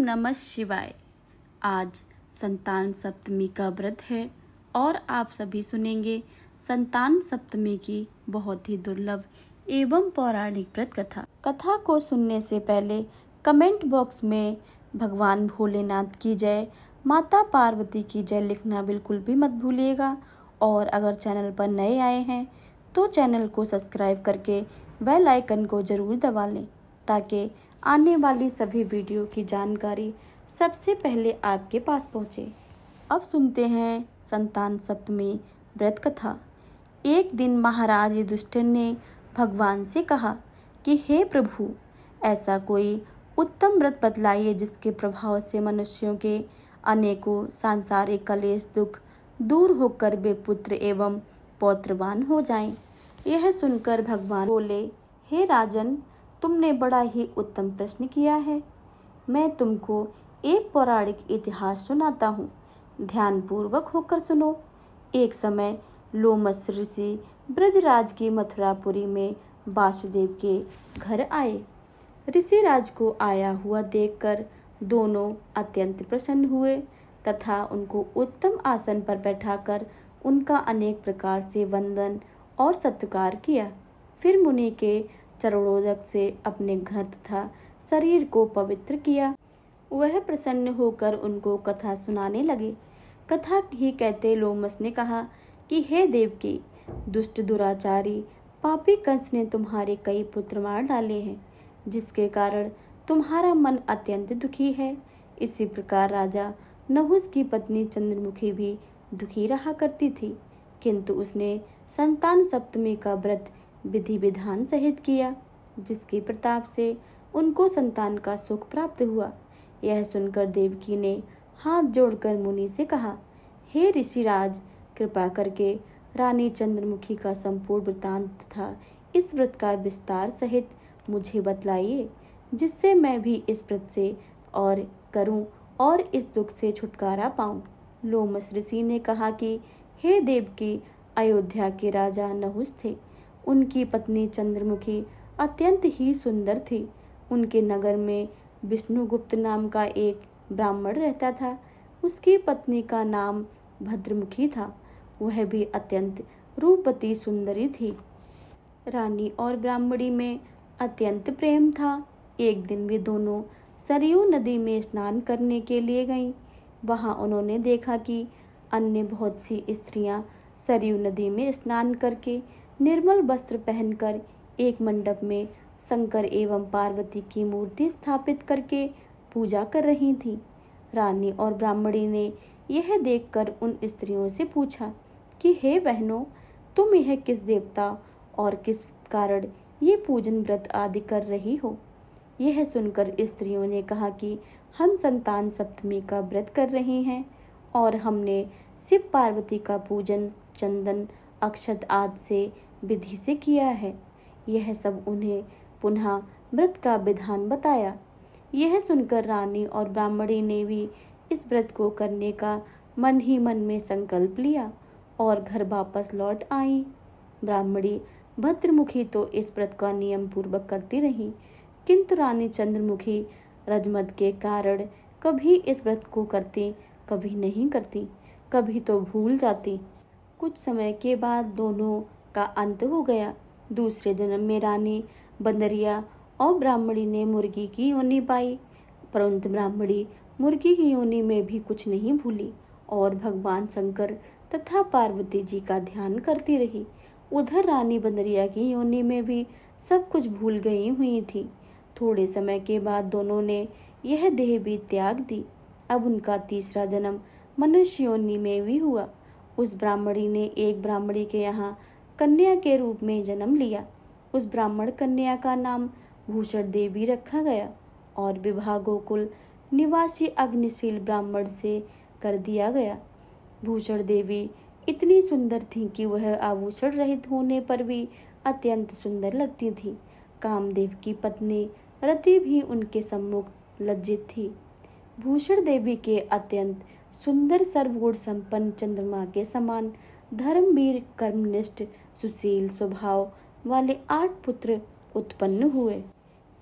नमः शिवाय। आज संतान सप्तमी का व्रत है और आप सभी सुनेंगे संतान सप्तमी की बहुत ही दुर्लभ एवं पौराणिक व्रत कथा को सुनने से पहले कमेंट बॉक्स में भगवान भोलेनाथ की जय, माता पार्वती की जय लिखना बिल्कुल भी मत भूलिएगा। और अगर चैनल पर नए आए हैं तो चैनल को सब्सक्राइब करके बेल आइकन को जरूर दबा लें ताकि आने वाली सभी वीडियो की जानकारी सबसे पहले आपके पास पहुंचे। अब सुनते हैं संतान सप्तमी व्रत कथा। एक दिन महाराज युधिष्ठिर ने भगवान से कहा कि हे प्रभु, ऐसा कोई उत्तम व्रत बतलाइए जिसके प्रभाव से मनुष्यों के अनेकों सांसारिक कलेश दुख दूर होकर वे पुत्र एवं पौत्रवान हो जाएं। यह सुनकर भगवान बोले, हे राजन, तुमने बड़ा ही उत्तम प्रश्न किया है। मैं तुमको एक पौराणिक इतिहास सुनाता हूँ, ध्यानपूर्वक होकर सुनो। एक समय लोमस ऋषि ब्रजराज की मथुरापुरी में वासुदेव के घर आए। ऋषिराज को आया हुआ देखकर दोनों अत्यंत प्रसन्न हुए तथा उनको उत्तम आसन पर बैठाकर उनका अनेक प्रकार से वंदन और सत्कार किया। फिर मुनि के चरणोदक से अपने घर तथा शरीर को पवित्र किया। वह प्रसन्न होकर उनको कथा सुनाने लगे। कथा ही कहते लोमस ने कहा कि हे देवकी, दुष्ट दुराचारी पापी कंस ने तुम्हारे कई पुत्र मार डाले हैं, जिसके कारण तुम्हारा मन अत्यंत दुखी है। इसी प्रकार राजा नहुस की पत्नी चंद्रमुखी भी दुखी रहा करती थी, किंतु उसने संतान सप्तमी का व्रत विधि विधान सहित किया, जिसके प्रताप से उनको संतान का सुख प्राप्त हुआ। यह सुनकर देवकी ने हाथ जोड़कर मुनि से कहा, हे ऋषिराज, कृपा करके रानी चंद्रमुखी का संपूर्ण वृतांत तथा इस व्रत का विस्तार सहित मुझे बतलाइए, जिससे मैं भी इस व्रत से और करूं और इस दुख से छुटकारा पाऊं। लोमस ऋषि ने कहा कि हे देवकी, अयोध्या के राजा नहुस थे। उनकी पत्नी चंद्रमुखी अत्यंत ही सुंदर थी। उनके नगर में विष्णुगुप्त नाम का एक ब्राह्मण रहता था। उसकी पत्नी का नाम भद्रमुखी था। वह भी अत्यंत रूपवती सुंदरी थी। रानी और ब्राह्मणी में अत्यंत प्रेम था। एक दिन वे दोनों सरयू नदी में स्नान करने के लिए गईं। वहां उन्होंने देखा कि अन्य बहुत सी स्त्रियां सरयू नदी में स्नान करके निर्मल वस्त्र पहनकर एक मंडप में शंकर एवं पार्वती की मूर्ति स्थापित करके पूजा कर रही थीं। रानी और ब्राह्मणी ने यह देखकर उन स्त्रियों से पूछा कि हे बहनों, तुम यह किस देवता और किस कारण ये पूजन व्रत आदि कर रही हो? यह सुनकर स्त्रियों ने कहा कि हम संतान सप्तमी का व्रत कर रही हैं और हमने शिव पार्वती का पूजन चंदन अक्षत आदि से विधि से किया है। यह सब उन्हें पुनः व्रत का विधान बताया। यह सुनकर रानी और ब्राह्मणी ने भी इस व्रत को करने का मन ही मन में संकल्प लिया और घर वापस लौट आई। ब्राह्मणी भद्रमुखी तो इस व्रत का नियम पूर्वक करती रही, किंतु रानी चंद्रमुखी रजमद के कारण कभी इस व्रत को करती, कभी नहीं करती, कभी तो भूल जाती। कुछ समय के बाद दोनों का अंत हो गया। दूसरे जन्म में रानी बंदरिया और ब्राह्मणी ने मुर्गी की योनि पाई, परंतु ब्राह्मणी मुर्गी की योनि में भी कुछ नहीं भूली और भगवान शंकर तथा पार्वती जी का ध्यान करती रही। उधर रानी बंदरिया की योनि में भी सब कुछ भूल गई हुई थी। थोड़े समय के बाद दोनों ने यह देह भी त्याग दी। अब उनका तीसरा जन्म मनुष्य योनि में भी हुआ। उस ब्राह्मणी ने एक ब्राह्मणी के यहाँ कन्या के रूप में जन्म लिया। उस ब्राह्मण कन्या का नाम भूषण देवी रखा गया और विवाह गोकुल निवासी अग्निशील ब्राह्मण से कर दिया गया। भूषण देवी इतनी सुंदर थी कि वह आभूषण रहित होने पर भी अत्यंत सुंदर लगती थी। कामदेव की पत्नी रति भी उनके सम्मुख लज्जित थी। भूषण देवी के अत्यंत सुंदर सर्वगुण संपन्न चंद्रमा के समान धर्मवीर कर्मनिष्ठ सुशील स्वभाव वाले 8 पुत्र उत्पन्न हुए।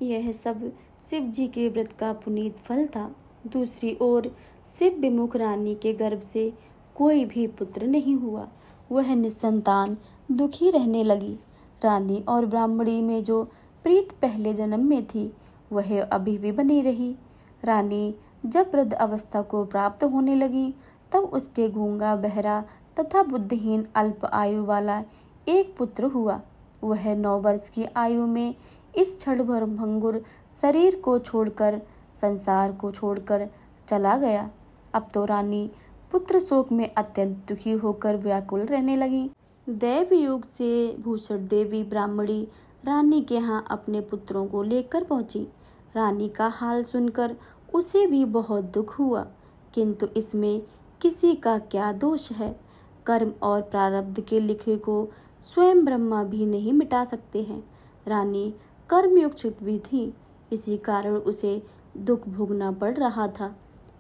यह सब शिव जी के व्रत का पुनीत फल था। दूसरी ओर शिव विमुख रानी के गर्भ से कोई भी पुत्र नहीं हुआ। वह निसंतान दुखी रहने लगी। रानी और ब्राह्मणी में जो प्रीत पहले जन्म में थी वह अभी भी बनी रही। रानी जब वृद्ध अवस्था को प्राप्त होने लगी तब उसके गूंगा, बहरा तथा बुद्धिहीन अल्प आयु वाला एक पुत्र हुआ। वह 9 वर्ष की आयु में इस क्षण भंगुर शरीर को छोड़कर, संसार को छोड़कर चला गया। अब तो रानी पुत्र शोक में अत्यंत दुखी होकर व्याकुल रहने लगी। दैव योग से भूषण देवी ब्राह्मणी रानी के यहाँ अपने पुत्रों को लेकर पहुंची। रानी का हाल सुनकर उसे भी बहुत दुख हुआ, किंतु इसमें किसी का क्या दोष है। कर्म और प्रारब्ध के लिखे को स्वयं ब्रह्मा भी नहीं मिटा सकते हैं। रानी कर्मयुक्त भी थी, इसी कारण उसे दुख भोगना पड़ रहा था।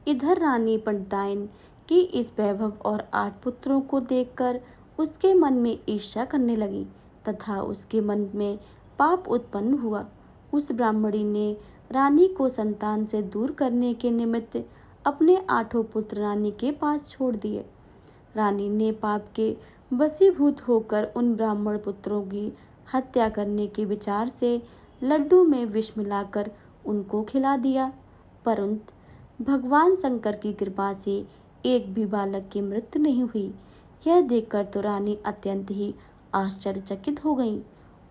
इधर रानी पंडिताइन की इस वैभव और 8 पुत्रों को देखकर उसके मन में ईर्ष्या करने लगी तथा उसके मन में पाप उत्पन्न हुआ। उस ब्राह्मणी ने रानी को संतान से दूर करने के निमित्त अपने 8 पुत्र रानी के पास छोड़ दिए। रानी ने पाप के वशीभूत होकर उन ब्राह्मण पुत्रों की हत्या करने के विचार से लड्डू में विष मिलाकर उनको खिला दिया, परंतु भगवान शंकर की कृपा से एक भी बालक की मृत्यु नहीं हुई। यह देखकर तो रानी अत्यंत ही आश्चर्यचकित हो गई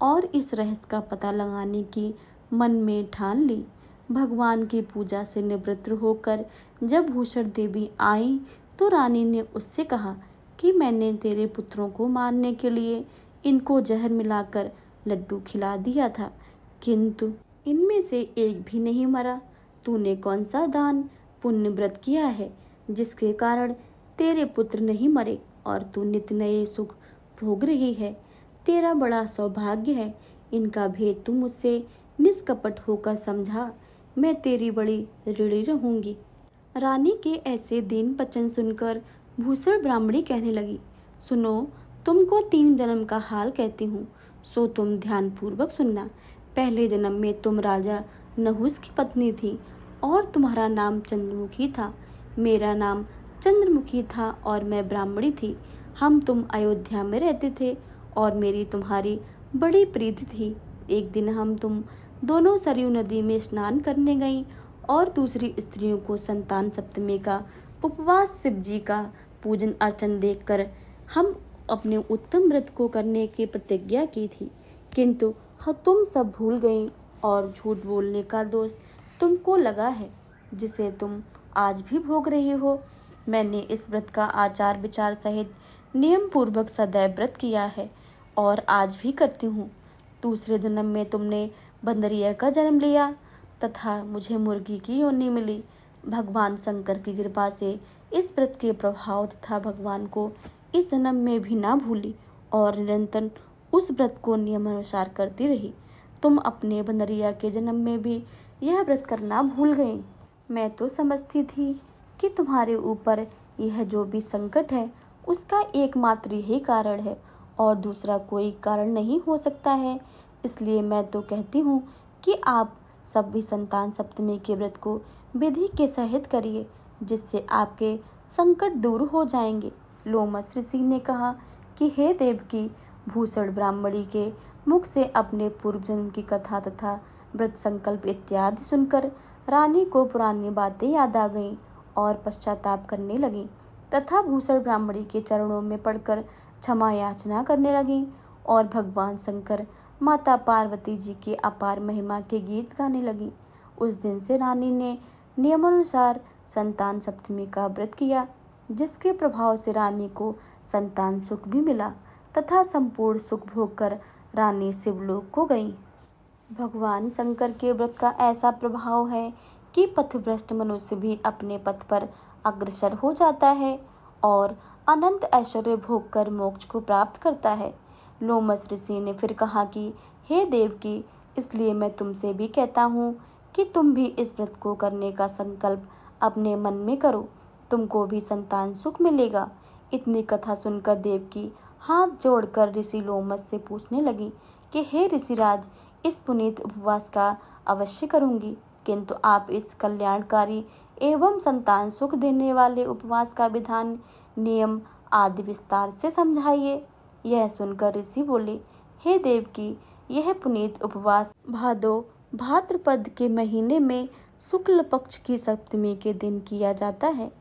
और इस रहस्य का पता लगाने की मन में ठान ली। भगवान की पूजा से निवृत्त होकर जब भूषण देवी आई तो रानी ने उससे कहा कि मैंने तेरे पुत्रों को मारने के लिए इनको जहर मिलाकर लड्डू खिला दिया था, किंतु इनमें से एक भी नहीं मरा। तूने कौन सा दान पुण्य व्रत किया है जिसके कारण तेरे पुत्र नहीं मरे और तू नित्य नए सुख भोग रही है? तेरा बड़ा सौभाग्य है। इनका भेद तू मुझसे निष्कपट होकर समझा, मैं तेरी बड़ी ऋणी रहूंगी। रानी के ऐसे दीन वचन सुनकर भूषण ब्राह्मणी कहने लगी, सुनो, तुमको 3 जन्म का हाल कहती हूँ, सो तुम ध्यान पूर्वक सुनना। पहले जन्म में तुम राजा नहुस की पत्नी थी और तुम्हारा नाम चंद्रमुखी था। मेरा नाम चंद्रमुखी था और मैं ब्राह्मणी थी। हम तुम अयोध्या में रहते थे और मेरी तुम्हारी बड़ी प्रीति थी। एक दिन हम तुम दोनों सरयू नदी में स्नान करने गईं और दूसरी स्त्रियों को संतान सप्तमी का उपवास, शिव जी का पूजन अर्चन देखकर हम अपने उत्तम व्रत को करने की प्रतिज्ञा की थी, किंतु तुम सब भूल गईं और झूठ बोलने का दोष तुमको लगा है, जिसे तुम आज भी भोग रही हो। मैंने इस व्रत का आचार विचार सहित नियम पूर्वक सदैव व्रत किया है और आज भी करती हूँ। दूसरे जन्म में तुमने बंदरिया का जन्म लिया तथा मुझे मुर्गी की योनि मिली। भगवान शंकर की कृपा से इस व्रत के प्रभाव तथा भगवान को इस जन्म में भी ना भूली और निरंतर उस व्रत को नियमानुसार करती रही। तुम अपने बंदरिया के जन्म में भी यह व्रत करना भूल गई। मैं तो समझती थी कि तुम्हारे ऊपर यह जो भी संकट है उसका एकमात्र यही कारण है और दूसरा कोई कारण नहीं हो सकता है। इसलिए मैं तो कहती हूँ कि आप सब भी संतान सप्तमी के व्रत को विधि के सहित करिए, जिससे आपके संकट दूर हो जाएंगे। लोमस ऋषि ने कहा कि हे देवकी, भूषण ब्राह्मणी के मुख से अपने पूर्व जन्म की कथा तथा व्रत संकल्प इत्यादि सुनकर रानी को पुरानी बातें याद आ गईं और पश्चाताप करने लगी तथा भूषण ब्राह्मणी के चरणों में पड़कर क्षमा याचना करने लगी और भगवान शंकर, माता पार्वती जी की अपार महिमा के गीत गाने लगी। उस दिन से रानी ने नियमानुसार संतान सप्तमी का व्रत किया, जिसके प्रभाव से रानी को संतान सुख भी मिला तथा संपूर्ण सुख भोग कर रानी शिवलोक को गई। भगवान शंकर के व्रत का ऐसा प्रभाव है कि पथभ्रष्ट मनुष्य भी अपने पथ पर अग्रसर हो जाता है और अनंत ऐश्वर्य भोग कर मोक्ष को प्राप्त करता है। लोमस ऋषि ने फिर कहा कि हे देवकी, इसलिए मैं तुमसे भी कहता हूँ कि तुम भी इस व्रत को करने का संकल्प अपने मन में करो, तुमको भी संतान सुख मिलेगा। इतनी कथा सुनकर देवकी हाथ जोड़कर ऋषि लोमस से पूछने लगी कि हे ऋषिराज, इस पुनीत उपवास का अवश्य करूंगी, किंतु आप इस कल्याणकारी एवं संतान सुख देने वाले उपवास का विधान, नियम आदि विस्तार से समझाइए। यह सुनकर ऋषि बोले, हे देवकी, यह पुनीत उपवास भादो भाद्रपद के महीने में शुक्ल पक्ष की सप्तमी के दिन किया जाता है।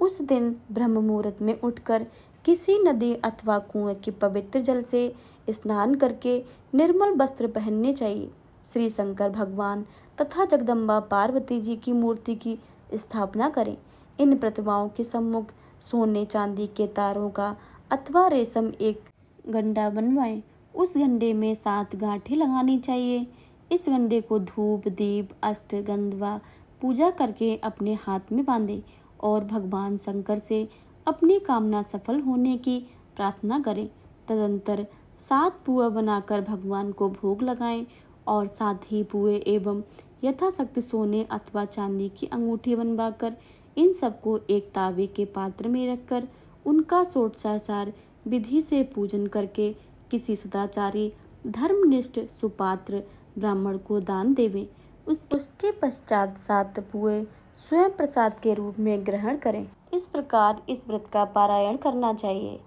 उस दिन ब्रह्म मुहूर्त में उठकर किसी नदी अथवा कुएं के पवित्र जल से स्नान करके निर्मल वस्त्र पहनने चाहिए। श्री शंकर भगवान तथा जगदम्बा पार्वती जी की मूर्ति की स्थापना करें। इन प्रतिमाओं के सम्मुख सोने चांदी के तारों का अथवा रेशम एक गंडा बनवाएं। उस गंडे में 7 गांठें लगानी चाहिए। इस गंडे को धूप दीप अष्टगंध व पूजा करके अपने हाथ में बांधें और भगवान शंकर से अपनी कामना सफल होने की प्रार्थना करें। तदंतर 7 पुआ बनाकर भगवान को भोग लगाएं और साथ ही पुए एवं यथाशक्ति सोने अथवा चांदी की अंगूठी बनवाकर इन सबको एक तावे के पात्र में रखकर उनका षोडशाचार विधि से पूजन करके किसी सदाचारी धर्मनिष्ठ सुपात्र ब्राह्मण को दान देवें। उसके पश्चात 7 पुए स्वयं प्रसाद के रूप में ग्रहण करें। इस प्रकार इस व्रत का पारायण करना चाहिए।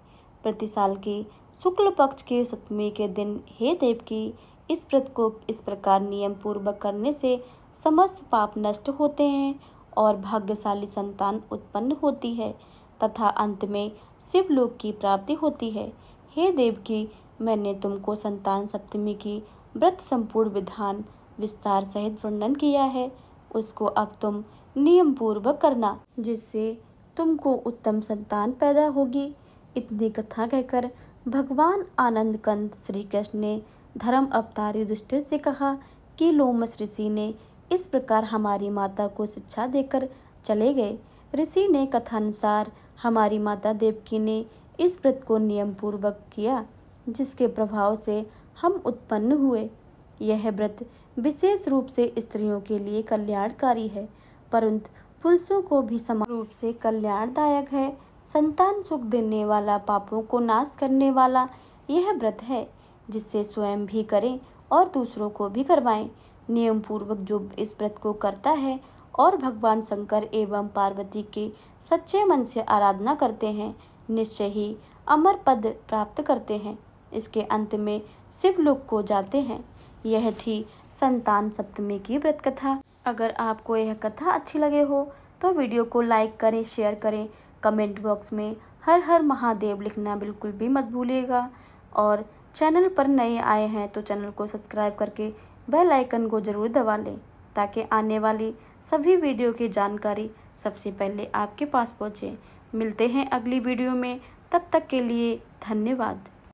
प्रति साल की शुक्ल पक्ष के सप्तमी के दिन हे देवकी, इस व्रत को इस प्रकार नियम पूर्वक करने से समस्त पाप नष्ट होते हैं और भाग्यशाली संतान उत्पन्न होती है तथा अंत में शिवलोक की प्राप्ति होती है। हे देवकी, मैंने तुमको संतान सप्तमी की व्रत संपूर्ण विधान विस्तार सहित वर्णन किया है। उसको अब तुम नियम पूर्वक करना, जिससे तुमको उत्तम संतान पैदा होगी। इतनी कथा कहकर भगवान आनंद कंद श्री कृष्ण ने धर्म अवतारी युधिष्ठिर से कहा कि लोमस ऋषि ने इस प्रकार हमारी माता को शिक्षा देकर चले गए। ऋषि ने कथानुसार हमारी माता देवकी ने इस व्रत को नियम पूर्वक किया, जिसके प्रभाव से हम उत्पन्न हुए। यह व्रत विशेष रूप से स्त्रियों के लिए कल्याणकारी है, परंतु पुरुषों को भी समान रूप से कल्याणदायक है। संतान सुख देने वाला, पापों को नाश करने वाला यह व्रत है, जिससे स्वयं भी करें और दूसरों को भी करवाएं। नियम पूर्वक जो इस व्रत को करता है और भगवान शंकर एवं पार्वती की सच्चे मन से आराधना करते हैं, निश्चय ही अमर पद प्राप्त करते हैं। इसके अंत में शिवलोक को जाते हैं। यह थी संतान सप्तमी की व्रत कथा। अगर आपको यह कथा अच्छी लगे हो तो वीडियो को लाइक करें, शेयर करें। कमेंट बॉक्स में हर हर महादेव लिखना बिल्कुल भी मत भूलिएगा। और चैनल पर नए आए हैं तो चैनल को सब्सक्राइब करके बेल आइकन को ज़रूर दबा लें, ताकि आने वाली सभी वीडियो की जानकारी सबसे पहले आपके पास पहुँचे। मिलते हैं अगली वीडियो में, तब तक के लिए धन्यवाद।